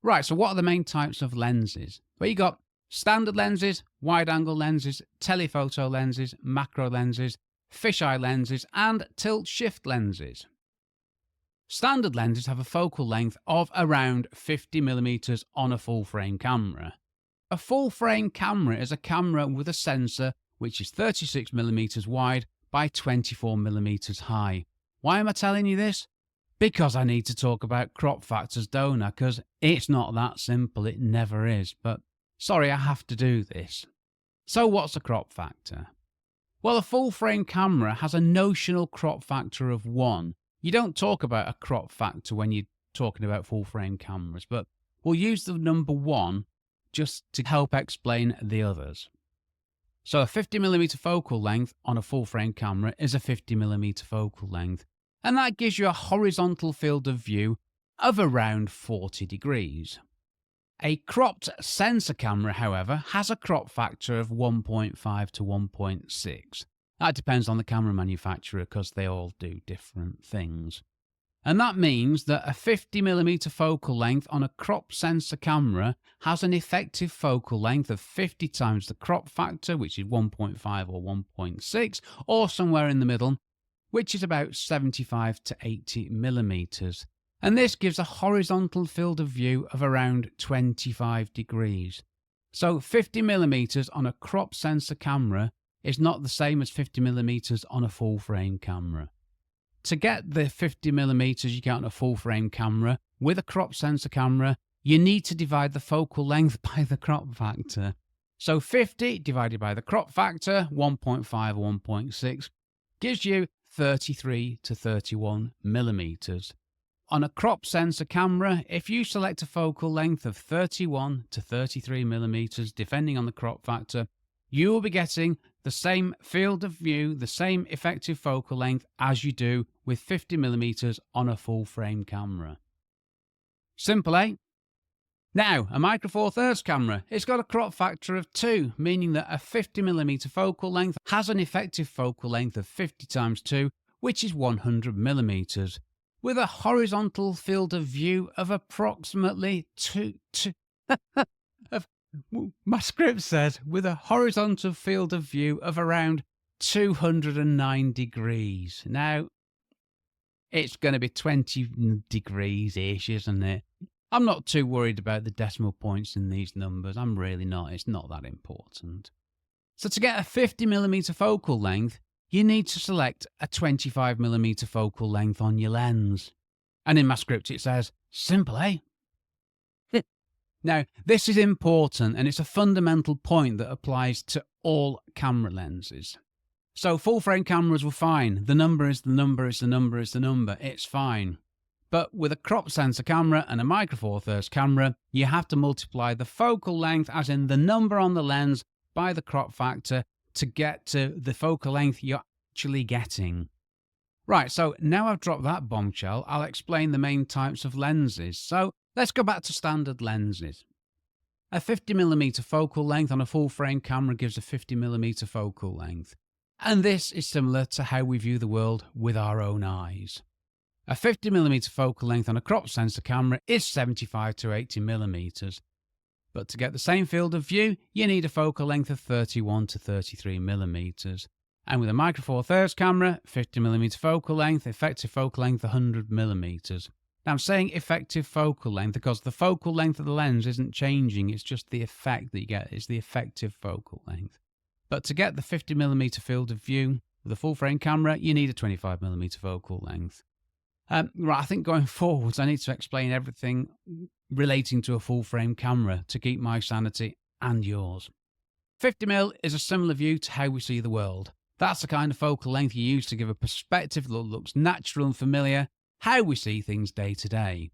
Right, so what are the main types of lenses? Well, you got standard lenses, wide-angle lenses, telephoto lenses, macro lenses, fisheye lenses, and tilt-shift lenses. Standard lenses have a focal length of around 50mm on a full-frame camera. A full-frame camera is a camera with a sensor which is 36mm wide by 24mm high. Why am I telling you this? Because I need to talk about crop factors, don't I? Because it's not that simple, it never is. But sorry, I have to do this. So what's a crop factor? Well, a full-frame camera has a notional crop factor of 1. You don't talk about a crop factor when you're talking about full-frame cameras, but we'll use the number 1 just to help explain the others. So a 50mm focal length on a full-frame camera is a 50mm focal length, and that gives you a horizontal field of view of around 40 degrees. A cropped sensor camera, however, has a crop factor of 1.5 to 1.6. That depends on the camera manufacturer because they all do different things. And that means that a 50mm focal length on a crop sensor camera has an effective focal length of 50 times the crop factor, which is 1.5 or 1.6, or somewhere in the middle, which is about 75 to 80mm. And this gives a horizontal field of view of around 25 degrees. So 50mm on a crop sensor camera is not the same as 50mm on a full frame camera. To get the 50mm you get on a full frame camera with a crop sensor camera, you need to divide the focal length by the crop factor. So 50 divided by the crop factor, 1.5 or 1.6, gives you 33 to 31mm. On a crop sensor camera, if you select a focal length of 31 to 33mm, depending on the crop factor, you will be getting the same field of view, the same effective focal length as you do with 50mm on a full frame camera. Simple, eh? Now, a Micro Four Thirds camera, it's got a crop factor of 2, meaning that a 50mm focal length has an effective focal length of 50 times 2, which is 100mm, with a horizontal field of view of approximately my script says with a horizontal field of view of around 209 degrees. Now, it's going to be 20 degrees-ish, isn't it? I'm not too worried about the decimal points in these numbers. I'm really not. It's not that important. So to get a 50mm focal length, you need to select a 25mm focal length on your lens. And in my script it says, simple, eh? Now, this is important and it's a fundamental point that applies to all camera lenses. So full frame cameras were fine. The number is the number is the number is the number. It's fine. But with a crop sensor camera and a Micro Four Thirds camera, you have to multiply the focal length, as in the number on the lens, by the crop factor to get to the focal length you're actually getting. Right, so now I've dropped that bombshell, I'll explain the main types of lenses. So let's go back to standard lenses. A 50mm focal length on a full frame camera gives a 50mm focal length. And this is similar to how we view the world with our own eyes. A 50mm focal length on a crop sensor camera is 75 to 80mm. But to get the same field of view, you need a focal length of 31 to 33mm. And with a Micro Four Thirds camera, 50mm focal length, effective focal length 100mm. Now I'm saying effective focal length because the focal length of the lens isn't changing, it's just the effect that you get, it's the effective focal length. But to get the 50mm field of view with a full frame camera, you need a 25mm focal length. Right, I think going forwards, I need to explain everything relating to a full frame camera to keep my sanity and yours. 50mm is a similar view to how we see the world. That's the kind of focal length you use to give a perspective that looks natural and familiar, how we see things day to day.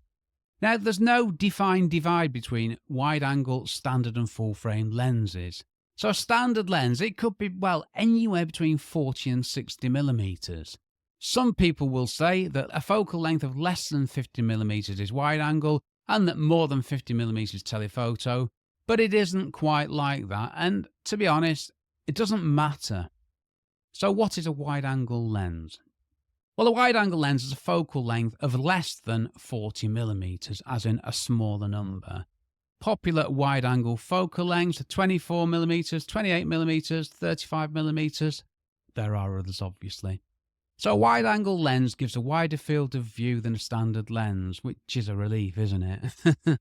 Now, there's no defined divide between wide-angle, standard and full-frame lenses. So a standard lens, it could be, well, anywhere between 40 and 60mm. Some people will say that a focal length of less than 50mm is wide-angle and that more than 50mm is telephoto, but it isn't quite like that, and to be honest, it doesn't matter. So what is a wide-angle lens? Well, a wide-angle lens has a focal length of less than 40mm, as in a smaller number. Popular wide-angle focal lengths are 24mm, 28mm, 35mm. There are others, obviously. So a wide-angle lens gives a wider field of view than a standard lens, which is a relief, isn't it?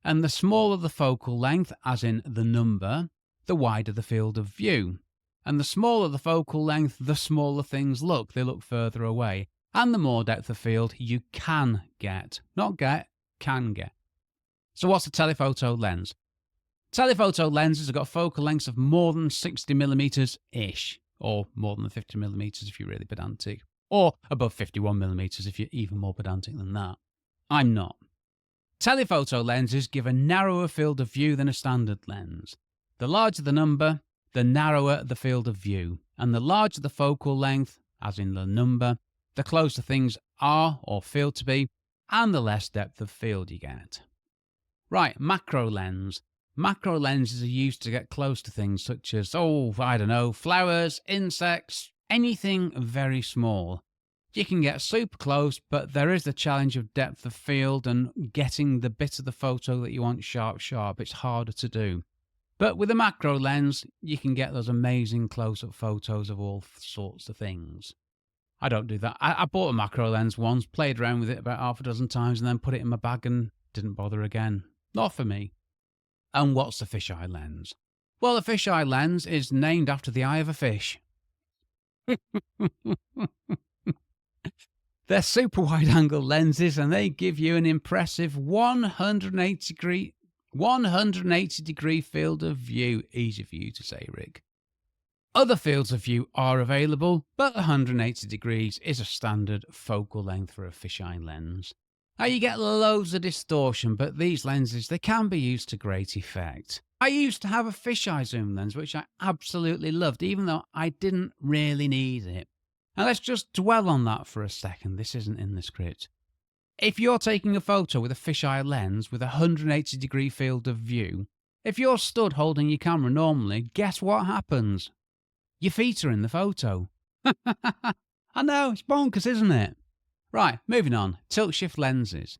And the smaller the focal length, as in the number, the wider the field of view. And the smaller the focal length, the smaller things look. They look further away. And the more depth of field you can get. Not get, can get. So what's a telephoto lens? Telephoto lenses have got focal lengths of more than 60mm-ish, or more than 50mm if you're really pedantic, or above 51mm if you're even more pedantic than that. I'm not. Telephoto lenses give a narrower field of view than a standard lens. The larger the number, the narrower the field of view, and the larger the focal length, as in the number, the closer things are or feel to be, and the less depth of field you get. Right, macro lens. Macro lenses are used to get close to things such as, flowers, insects, anything very small. You can get super close, but there is the challenge of depth of field and getting the bit of the photo that you want sharp. It's harder to do. But with a macro lens, you can get those amazing close-up photos of all sorts of things. I don't do that. I bought a macro lens once, played around with it about half a dozen times, and then put it in my bag and didn't bother again. Not for me. And what's the fisheye lens? Well, the fisheye lens is named after the eye of a fish. They're super wide-angle lenses, and they give you an impressive 180-degree field of view. Easy for you to say, Rick. Other fields of view are available, but 180 degrees is a standard focal length for a fisheye lens. Now, you get loads of distortion, but these lenses, they can be used to great effect. I used to have a fisheye zoom lens, which I absolutely loved, even though I didn't really need it. Now, let's just dwell on that for a second. This isn't in the script. If you're taking a photo with a fisheye lens with a 180-degree field of view, if you're stood holding your camera normally, guess what happens? Your feet are in the photo. I know, it's bonkers, isn't it? Right, moving on. Tilt-shift lenses.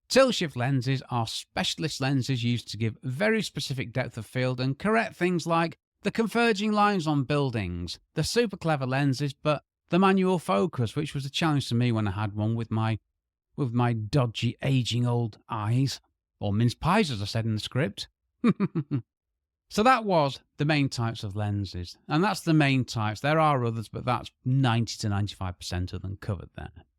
Tilt-shift lenses are specialist lenses used to give very specific depth of field and correct things like the converging lines on buildings, the super clever lenses, but the manual focus, which was a challenge to me when I had one with my dodgy, aging old eyes. Or mince pies, as I said in the script. So that was the main types of lenses. And that's the main types. There are others, but that's 90 to 95% of them covered there.